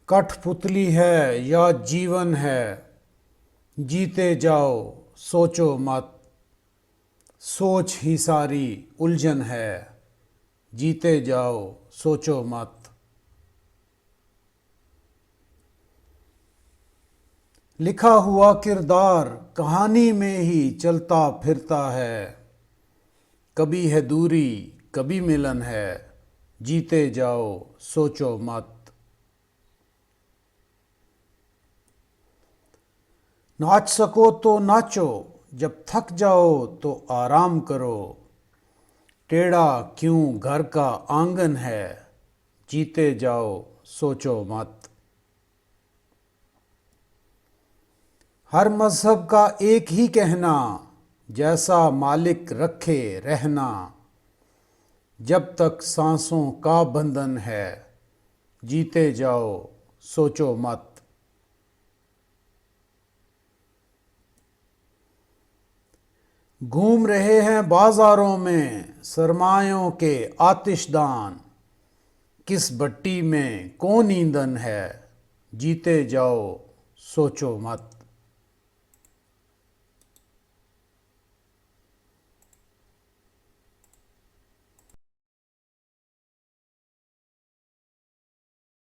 कठपुतली है या जीवन है, जीते जाओ सोचो मत। सोच ही सारी उलझन है, जीते जाओ सोचो मत। लिखा हुआ किरदार कहानी में ही चलता फिरता है। कभी है दूरी कभी मिलन है, जीते जाओ सोचो मत। नाच सको तो नाचो, जब थक जाओ तो आराम करो। टेढ़ा क्यों घर का आंगन है, जीते जाओ सोचो मत। हर मजहब का एक ही कहना, जैसा मालिक रखे रहना। जब तक सांसों का बंधन है, जीते जाओ सोचो मत। घूम रहे हैं बाजारों में सरमायों के आतिशदान। किस भट्टी में कौन ईंधन है, जीते जाओ सोचो मत।